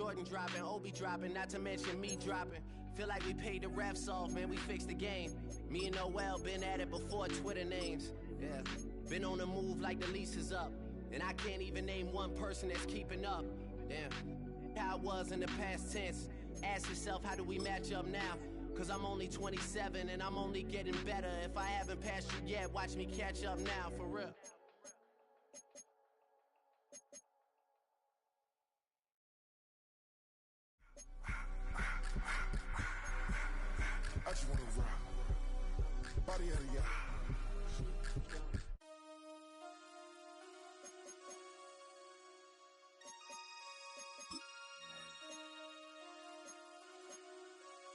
Jordan dropping, Obi dropping, not to mention me dropping. Feel like we paid the refs off, man, we fixed the game. Me and Noel been at it before Twitter names. Yeah, been on the move like the lease is up. And I can't even name one person that's keeping up. Damn, how it was in the past tense. Ask yourself, how do we match up now? Cause I'm only 27 and I'm only getting better. If I haven't passed you yet, watch me catch up now, for real. I just wanna rock. Body out of ya.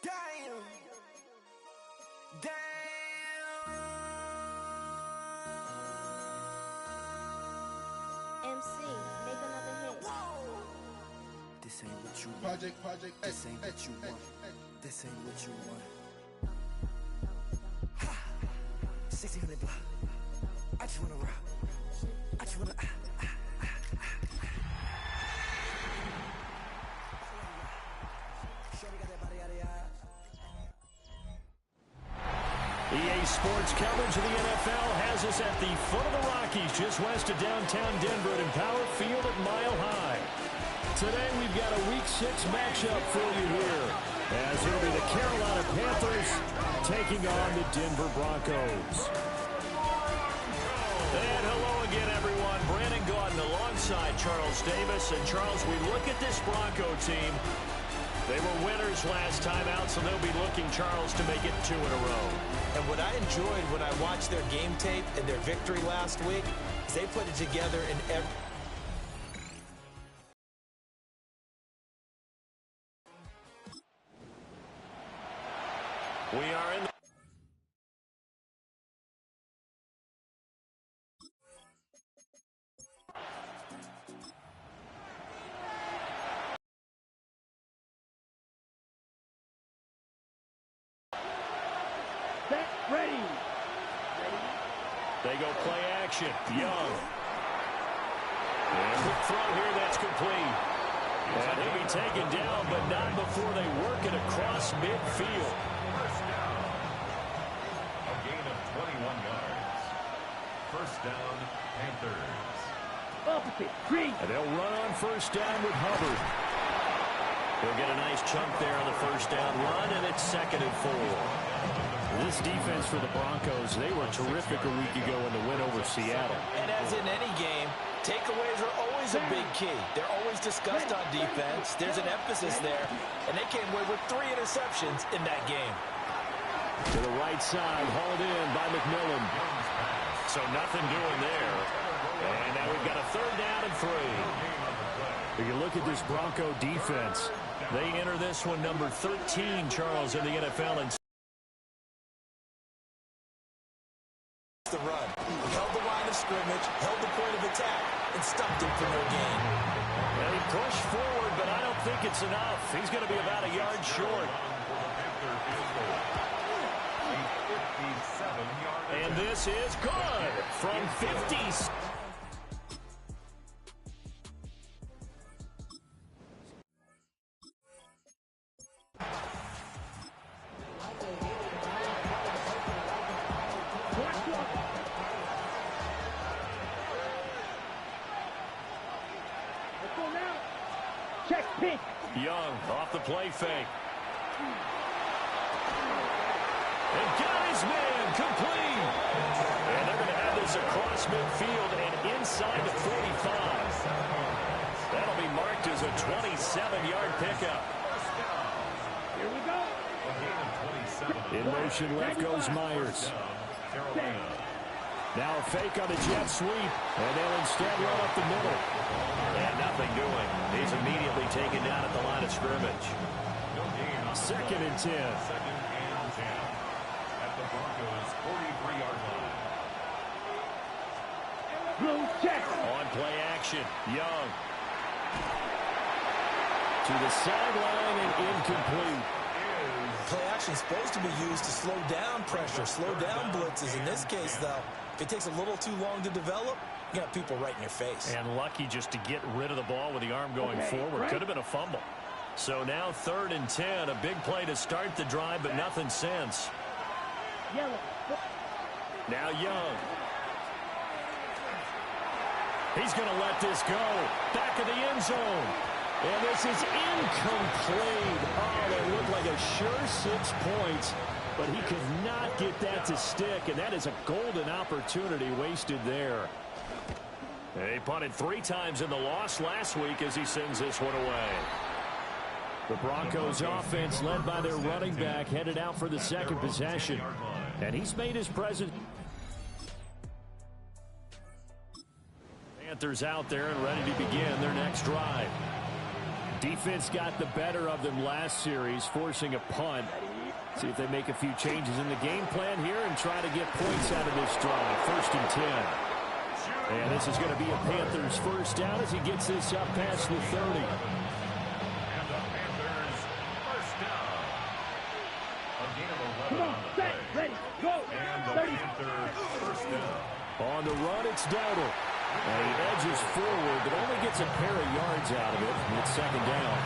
Damn. MC, make another hit. Whoa. This ain't what you want. Project, This ain't what you want. This ain't what you want. Ha! 1600 block. I just wanna rock. I just wanna. EA Sports coverage of the NFL has us at the foot of the Rockies, just west of downtown Denver at Empower Field at Mile High. Today we've got a Week 6 matchup for you here, as it'll be the Carolina Panthers taking on the Denver Broncos. And hello again, everyone. Brandon Gaudin alongside Charles Davis. And Charles, we look at this Bronco team. They were winners last time out, so they'll be looking, Charles, to make it 2 in a row. And what I enjoyed when I watched their game tape and their victory last week is they put it together in every... We are in the... Ready. They go play action. Young. And quick throw here, that's complete. And he'll be taken down, but not before they work it across midfield. First down. A gain of 21 yards. First down, Panthers. Opposite. Green. And they'll run on first down with Hubbard. He'll get a nice chunk there on the first down run, and it's 2nd and 4. This defense for the Broncos, they were terrific a week ago in the win over Seattle. And as in any game, takeaways are always a big key. They're always discussed on defense. There's an emphasis there, and they came away with 3 interceptions in that game. To the right side, hauled in by McMillan. So nothing doing there. And now we've got a 3rd down and 3. If you look at this Bronco defense, they enter this one number 13, Charles, in the NFL. And The run. Held the line of scrimmage, held the point of attack, and stopped him for no gain. Well, he pushed forward, but I don't think it's enough. He's going to be about a yard short. And this is good from 50. Check pink. Young off the play fake. And got his man complete. And they're going to have this across midfield and inside the 45. That'll be marked as a 27-yard pickup. Here we go. In motion, left goes Myers. Now a fake on the jet sweep, and they'll instead run up the middle. And nothing doing. He's immediately taken down at the line of scrimmage. 2nd and 10. At the Broncos' 43-yard line. Blue check. On play action, Young. To the sideline and incomplete. Play action is supposed to be used to slow down pressure, slow down blitzes. In this case, though, if it takes a little too long to develop, you got people right in your face. And lucky just to get rid of the ball with the arm going forward. Could have been a fumble. So now 3rd and 10. A big play to start the drive, but nothing since. Now Young. He's going to let this go. Back of the end zone. And this is incomplete. Oh, that looked like a sure 6 points. But he could not get that to stick. And that is a golden opportunity wasted there. He punted 3 times in the loss last week as he sends this one away. The Broncos offense led by their running back headed out for the second possession. And he's made his presence. Panthers out there and ready to begin their next drive. Defense got the better of them last series, forcing a punt. See if they make a few changes in the game plan here and try to get points out of this drive. 1st and 10. And this is going to be a Panthers first down as he gets this up past the 30. And the Panthers first down. A gain of 11 on the play. Ready, go. And the Panthers first down. On the run, it's Dowdle. And he edges forward, but only gets a pair of yards out of it. And it's 2nd down.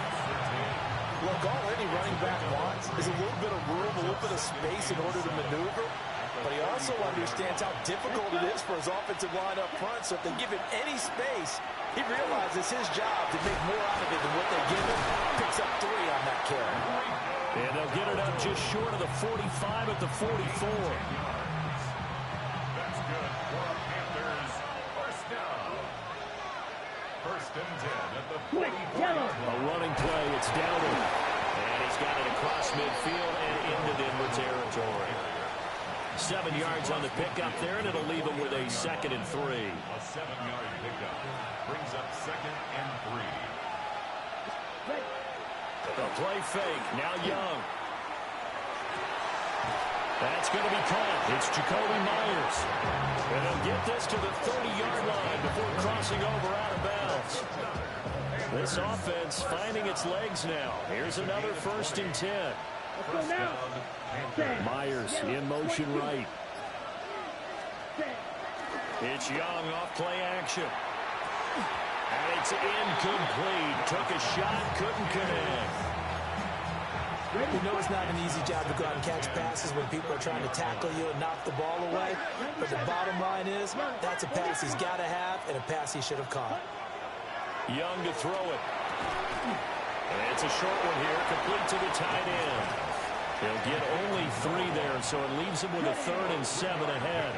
Look, all any running back wants is a little bit of room, a little bit of space in order to maneuver. But he also understands how difficult it is for his offensive line up front. So if they give him any space, he realizes his job to make more out of it than what they give him. Picks up 3 on that carry. And they'll get it up just short of the 45 at the 44. That's good for a Panthers first down. 1st and 10 at the 44. A running play, it's Dowdle. And he's got it across midfield and into Denver territory. 7 yards on the pickup there, and it'll leave him with a 2nd and 3. A 7-yard pickup brings up 2nd and 3. The play fake, now Young. That's going to be caught. It's Jacoby Myers. And he'll get this to the 30-yard line before crossing over out of bounds. This offense finding its legs now. Here's another 1st and 10. First down, Panthers. Myers in motion right. It's Young off play action. And it's incomplete. Took a shot, couldn't connect. You know it's not an easy job to go out and catch passes when people are trying to tackle you and knock the ball away. But the bottom line is, that's a pass he's got to have and a pass he should have caught. Young to throw it. And it's a short one here, complete to the tight end. He'll get only 3 there, so it leaves him with a 3rd and 7 ahead.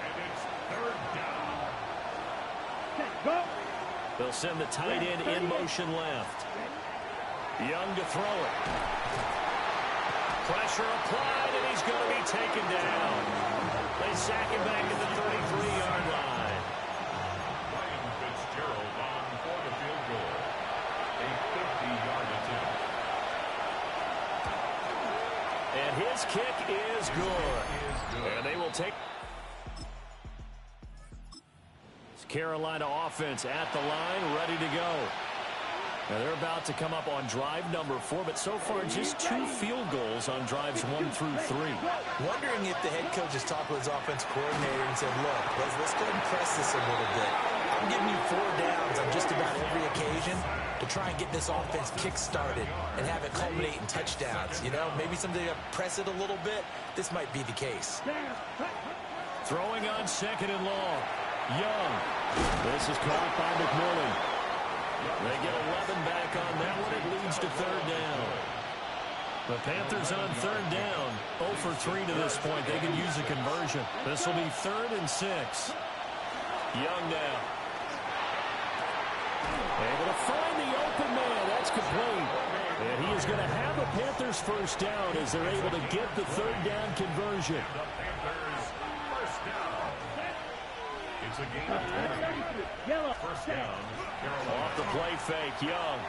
And it's 3rd down. They'll send the tight end in motion left. Young to throw it. Pressure applied, and he's going to be taken down. They sack him back at the 33-yard line. Ryan Fitzgerald on for the field goal. A 50-yard attempt. And his kick is good. And they will take... Carolina offense at the line, ready to go. Now they're about to come up on drive number 4, but so far just 2 field goals on drives 1 through 3. Wondering if the head coach has talked with his offense coordinator and said, look, let's go and press this a little bit. I'm giving you 4 downs on just about every occasion to try and get this offense kick-started and have it culminate in touchdowns. You know, maybe someday to press it a little bit. This might be the case. Throwing on 2nd and long. Young. This is caught by McMillan. They get 11 back on that one. It leads to 3rd down. The Panthers on 3rd down. 0 for 3 to this point. They can use a conversion. This will be 3rd and 6. Young now. Able to find the open man. That's complete. And he is going to have a Panthers first down as they're able to get the 3rd down conversion. The Panthers first down. It's a gain of 20. First down, Carolina. Off the play fake, Young.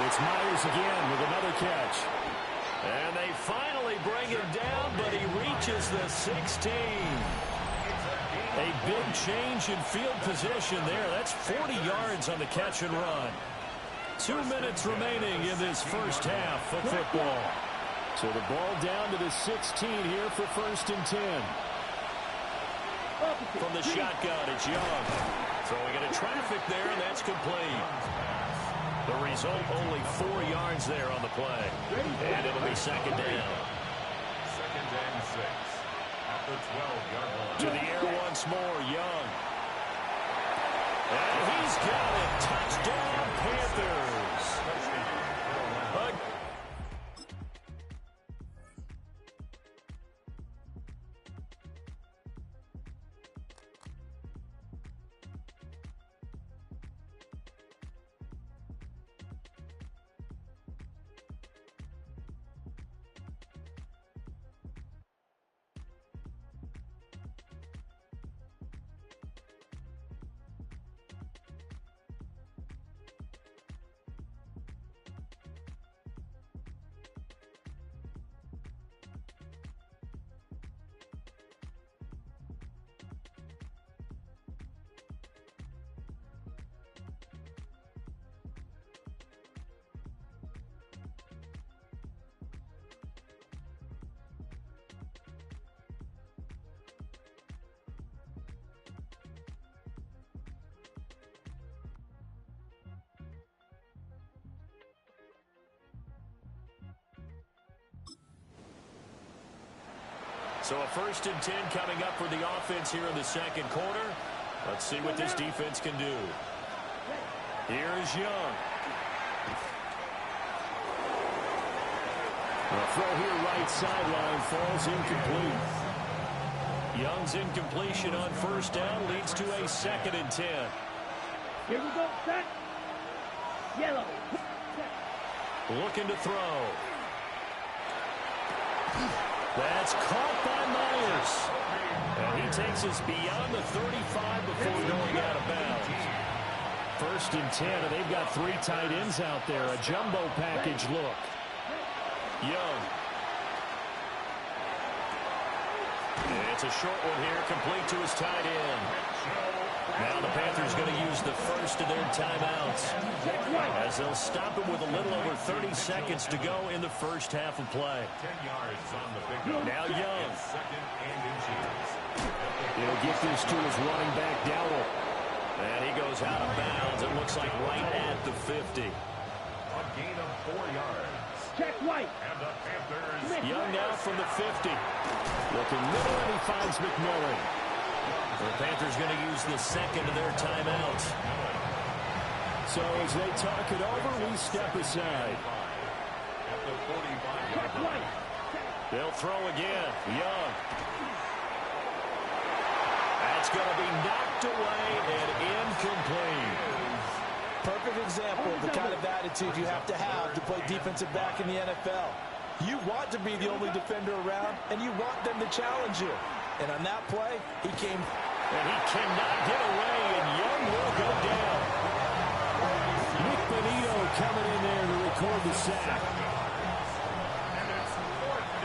It's Myers again with another catch. And they finally bring him down, but he reaches the 16. A big change in field position there. That's 40 yards on the catch and run. 2 minutes remaining in this first half of football. So the ball down to the 16 here for 1st and 10. From the shotgun, it's Young. Throwing into traffic there, and that's complete. The result, only 4 yards there on the play. And it'll be second down. Second and 6 at the 12-yard line. To the air once more, Young. And he's got it. Touchdown, Panthers. So a 1st and 10 coming up for the offense here in the second quarter. Let's see what this defense can do. Here is Young. A throw here right sideline falls incomplete. Young's incompletion on 1st down leads to a 2nd and 10. Here we go, set. Yellow. Looking to throw. That's caught by Myers. And he takes us beyond the 35 before going out of bounds. 1st and 10, and they've got 3 tight ends out there. A jumbo package look. Young. And it's a short one here, complete to his tight end. Now the Panthers going to use the first of their timeouts, as they'll stop him with a little over 30 seconds to go in the first half of play. 10 yards on the big one. Now Young. Second and inches. He'll get this to his running back, Dowdle. And he goes out of bounds. It looks like right at the 50. A gain of 4 yards. Check White. And the Panthers. Young now from the 50. Looking middle, and he finds McMillan. The Panthers going to use the second of their timeout. So as they talk it over, we step aside. At the 45-yard line. They'll throw again. Young. That's going to be knocked away and incomplete. Perfect example of the kind of attitude you have to play defensive back in the NFL. You want to be the only defender around, and you want them to challenge you. And on that play, he came. And he cannot get away, and Young will go down. Nick Benito coming in there to record the sack.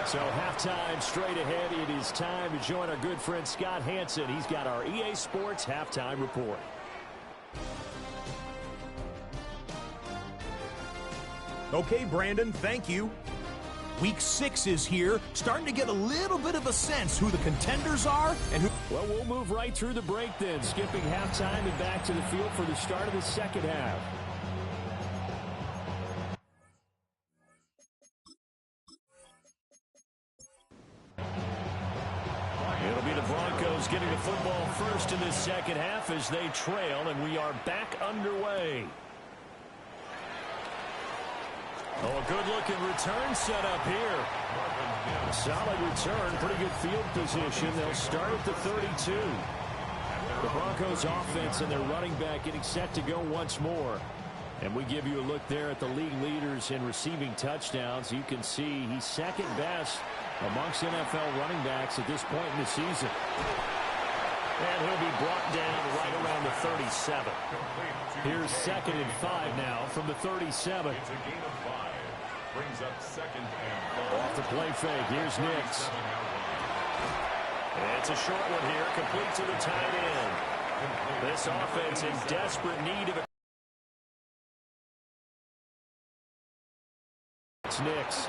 So halftime straight ahead. It is time to join our good friend Scott Hansen. He's got our EA Sports halftime report. Okay, Brandon, thank you. Week 6 is here, starting to get a little bit of a sense who the contenders are and who... Well, we'll move right through the break then, skipping halftime and back to the field for the start of the second half. It'll be the Broncos getting the football first in this second half as they trail, and we are back underway. Oh, a good-looking return set up here. A solid return, pretty good field position. They'll start at the 32. The Broncos offense and their running back getting set to go once more. And we give you a look there at the league leaders in receiving touchdowns. You can see he's second best amongst NFL running backs at this point in the season. And he'll be brought down right around the 37. Here's 2nd and 5 now from the 37. It's a gain of 5. Brings up 2nd and 5. Off the play fake. Here's Nix. It's a short one here, complete to the tight end. This offense in desperate need of a... It's Nix.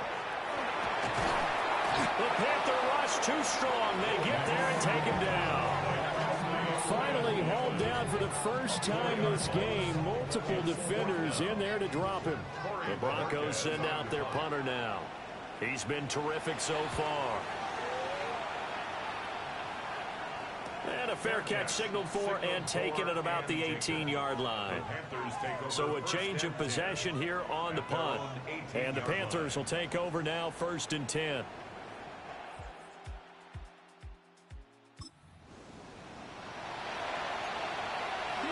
The Panther rush too strong. They get there and take him down. finally hauled down for the first time this game. Multiple defenders in there to drop him. The Broncos send out their punter now. He's been terrific so far. And a fair catch signaled for and taken at about the 18-yard line. So a change of possession here on the punt. And the Panthers will take over now, 1st and 10.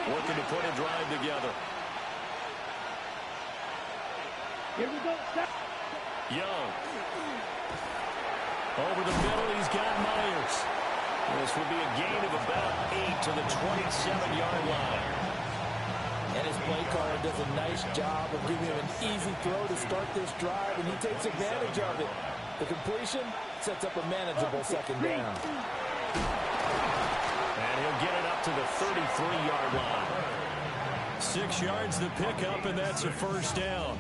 Working to put a drive together. Here we go. Young. Over the middle, he's got Myers. This will be a gain of about 8 to the 27-yard line. And his play caller does a nice job of giving him an easy throw to start this drive, and he takes advantage of it. The completion sets up a manageable 2nd down. And he'll get it up to the 33-yard line. 6 yards the pickup, and that's a 1st down.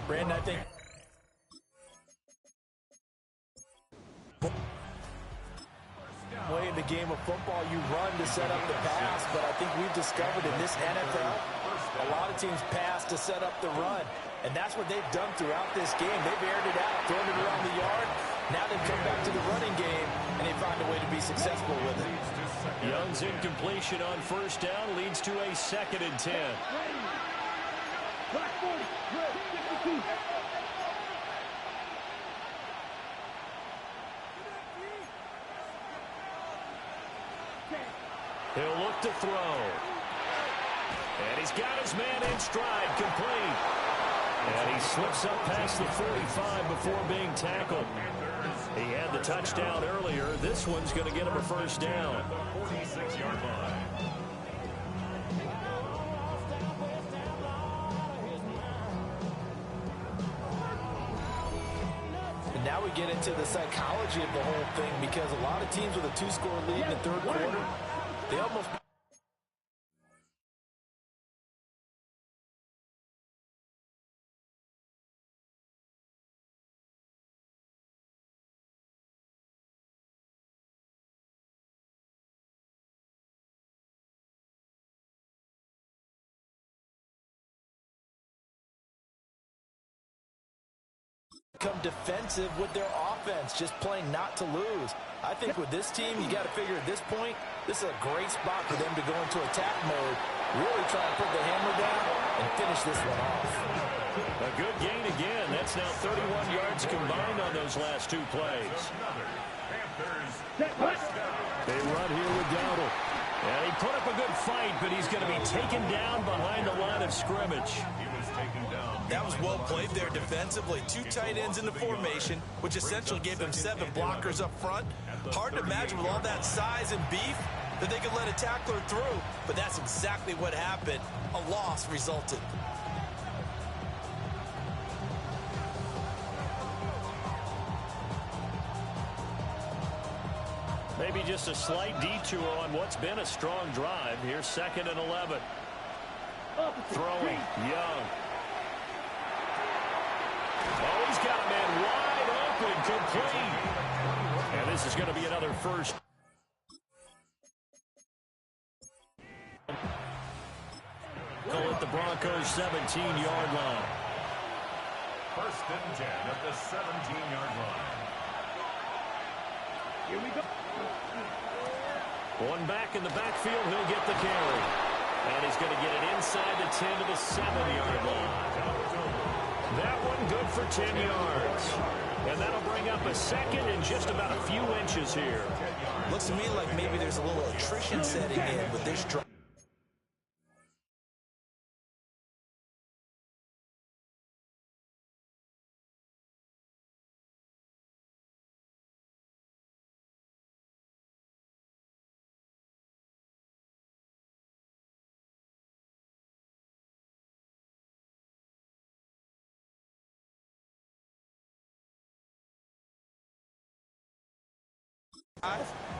Brandon, I think way in the game of football, you run to set up the pass, but I think we've discovered in this NFL, a lot of teams pass to set up the run, and that's what they've done throughout this game. They've aired it out, thrown it around the yard. Now they've come back to the running game, and they find a way to be successful with it. Young's incompletion on 1st down leads to a 2nd and 10. He'll look to throw. And he's got his man in stride, complete. And he slips up past the 45 before being tackled. He had the touchdown earlier. This one's going to get him a 1st down. 46-yard line. And now we get into the psychology of the whole thing, because a lot of teams with a 2-score lead in the 3rd quarter, they almost... become defensive with their offense, just playing not to lose. I think with this team, you got to figure at this point, this is a great spot for them to go into attack mode, really try and put the hammer down and finish this one off. A good gain again. That's now 31 yards combined on those last 2 plays. They run here with Dowdle. And he put up a good fight, but he's going to be taken down behind the line of scrimmage. That was well played there defensively. 2 tight ends in the formation, which essentially gave them 7 blockers up front. Hard to imagine with all that size and beef that they could let a tackler through, but that's exactly what happened. A loss resulted. Maybe just a slight detour on what's been a strong drive. Here's 2nd and 11. Throwing, Young. Oh, he's got a man wide open, complete. And this is going to be another 1st. Call it the Broncos' 17-yard line. 1st and 10 at the 17-yard line. Here we go. One back in the backfield, he'll get the carry. And he's going to get it inside the 10 to the 7-yard line. That one one, good for 10 yards. And that'll bring up a second in just about a few inches here. Looks to me like maybe there's a little attrition setting in with this drive.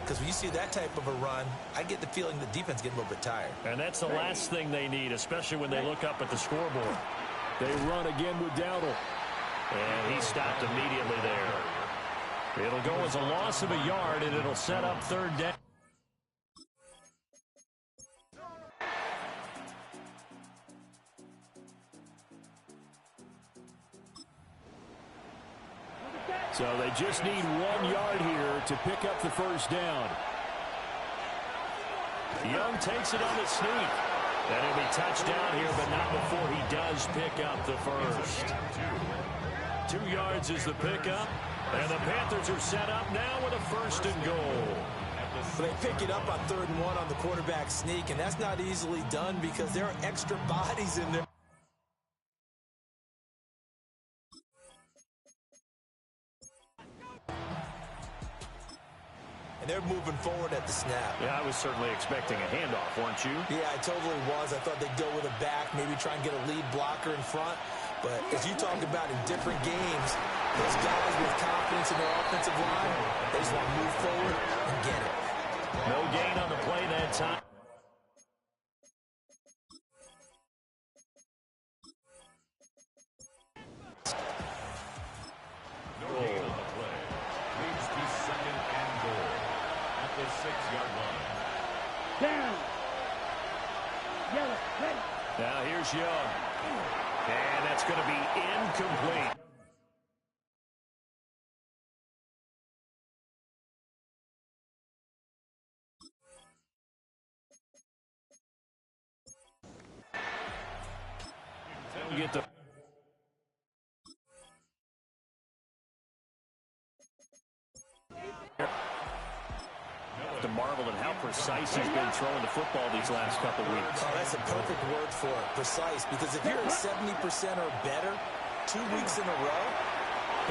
Because when you see that type of a run, I get the feeling the defense getting a little bit tired. And that's the last thing they need, especially when they look up at the scoreboard. They run again with Dowdle. And he stopped immediately there. It'll go as a loss of a yard, and it'll set up third down. So they just need 1 yard here to pick up the first down. Young takes it on the sneak. And he'll be touchdown here, but not before he does pick up the first. 2 yards is the pickup. And the Panthers are set up now with a first and goal. They pick it up on 3rd and 1 on the quarterback sneak, and that's not easily done because there are extra bodies in there. And they're moving forward at the snap. Yeah, I was certainly expecting a handoff, weren't you? Yeah, I totally was. I thought they'd go with a back, maybe try and get a lead blocker in front. But as you talked about in different games, those guys with confidence in their offensive line, they just want to move forward and get it. No gain on the play that time. No gain on the play. Leads to 2nd and goal at the 6-yard line. Down. Yellow. Ready. Now here's Young. And that's going to be incomplete. Get the to marvel at how precise he's been throwing the football these last couple weeks. Oh, that's a perfect word for it, precise, because if you're at 70% or better 2 weeks in a row,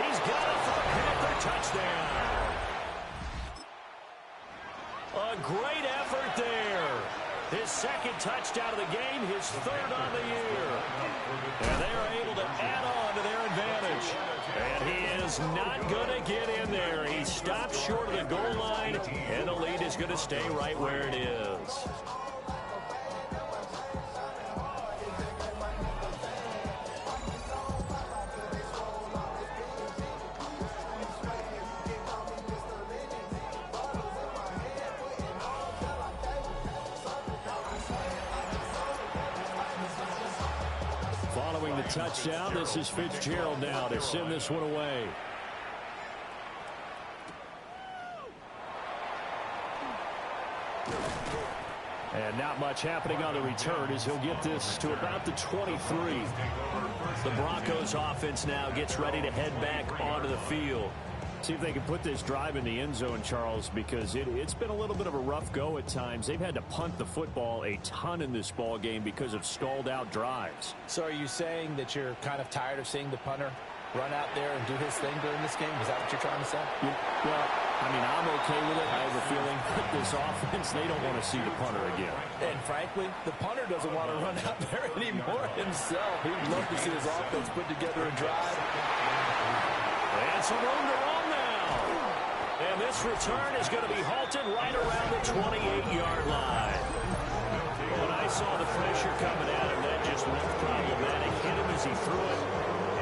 he's got it for a Panther touchdown. A great effort there. His 2nd touchdown of the game, his 3rd on the year. And they are able to add on to their advantage. And he is not going to get in there. He stops short of the goal line, and the lead is going to stay right where it is. Following the touchdown, this is Fitzgerald now to send this one away. And not much happening on the return as he'll get this to about the 23. The Broncos offense now gets ready to head back onto the field. See if they can put this drive in the end zone, Charles, because it's been a little bit of a rough go at times. They've had to punt the football a ton in this ball game because of stalled out drives. So are you saying that you're kind of tired of seeing the punter run out there and do his thing during this game? Is that what you're trying to say? Well, I mean, I'm okay with it. I have a feeling that this offense, they don't want to see the punter again. And frankly, the punter doesn't want to run out there anymore himself. He'd love to see his offense put together a drive. And some room to run now. And this return is going to be halted right around the 28-yard line. When I saw the pressure coming at him, that just looked problematic. Hit him as he threw it,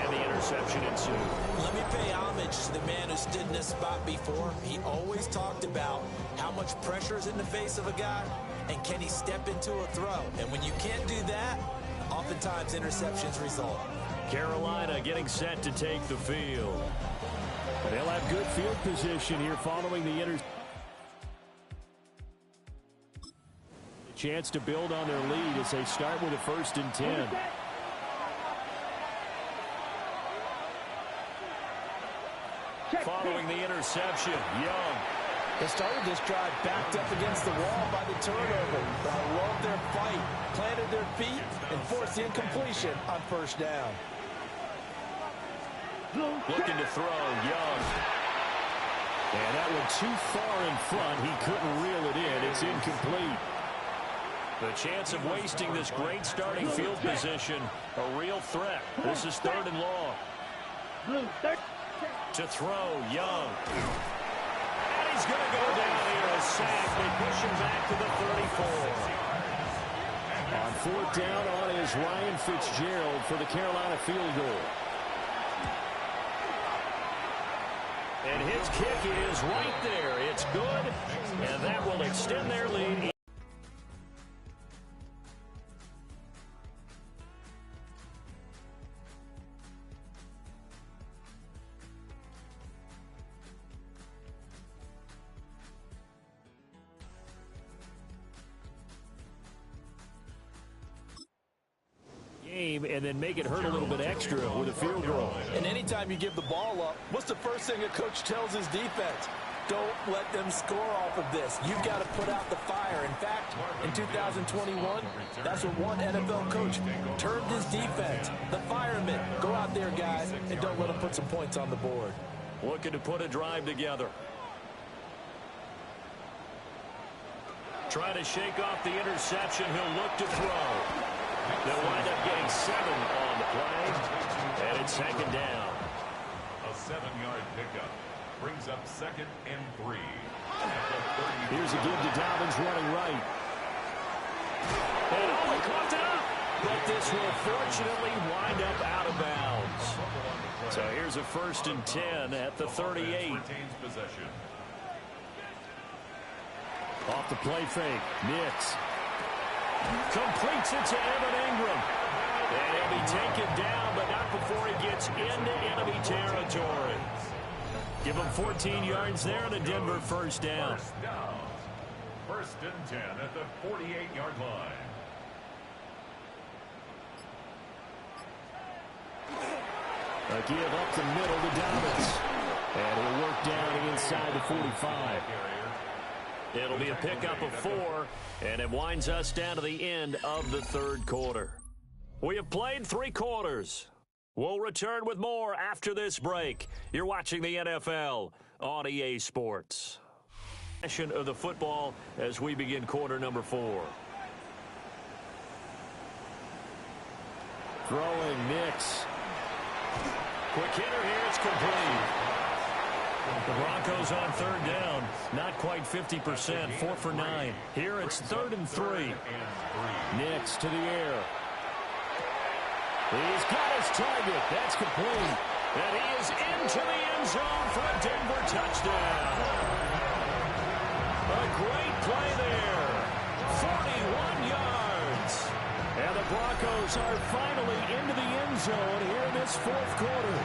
and the interception ensued. let me pay homage to the man who stood in this spot before. He always talked about how much pressure is in the face of a guy, and can he step into a throw. And when you can't do that, oftentimes interceptions result. Carolina getting set to take the field. They'll have good field position here following the interception. Chance to build on their lead as they start with a 1st and 10. following the interception. Young. They started this drive backed up against the wall by the turnover. But I love their fight. Planted their feet and forced the incompletion on first down. Looking to throw, Young. And that one too far in front. He couldn't reel it in. It's incomplete. The chance of wasting this great starting field position, a real threat. This is 3rd and long. To throw, Young. And he's going to go down here. A sack. They push him back to the 34. On 4th down on is Ryan Fitzgerald for the Carolina field goal. And his kick is right there. It's good, and that will extend their lead. And then make it hurt a little bit extra with a field goal. And anytime you give the ball up, what's the first thing a coach tells his defense? Don't let them score off of this. You've got to put out the fire. In fact, in 2021, that's what one NFL coach termed his defense. The firemen. Go out there, guys, and don't let them put some points on the board. Looking to put a drive together. Trying to shake off the interception. He'll look to throw. They'll wind up getting 7 on the play, and it's 2nd down. A 7-yard pickup brings up 2nd and 3. Here's a give to Dobbins running right. And he caught it up, but this will fortunately wind up out of bounds. So here's a 1st and 10 at the 38. Retains possession. Off the play fake, Nix. Completes it to Evan Ingram. And he'll be taken down, but not before he gets into enemy territory. Give him 14 yards there and a Denver 1st down. 1st and 10 at the 48-yard line. A give up the middle to Dobbins. And he'll work down inside the 45. It'll be a pickup of 4, and it winds us down to the end of the 3rd quarter. We have played 3 quarters. We'll return with more after this break. You're watching the NFL on EA Sports. Session of the football as we begin quarter number 4. Throwing Nix. Quick hitter here. It's complete. The Broncos on 3rd down. Not quite 50%. 4 for 9. Here it's 3rd and 3. Nix to the air. He's got his target. That's complete. And he is into the end zone for a Denver touchdown. A great play there. 41 yards. And the Broncos are finally into the end zone here in this 4th quarter.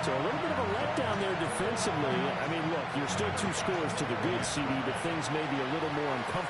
So a little bit of a letdown there defensively. I mean, look, you're still 2 scores to the good, CD, but things may be a little more uncomfortable.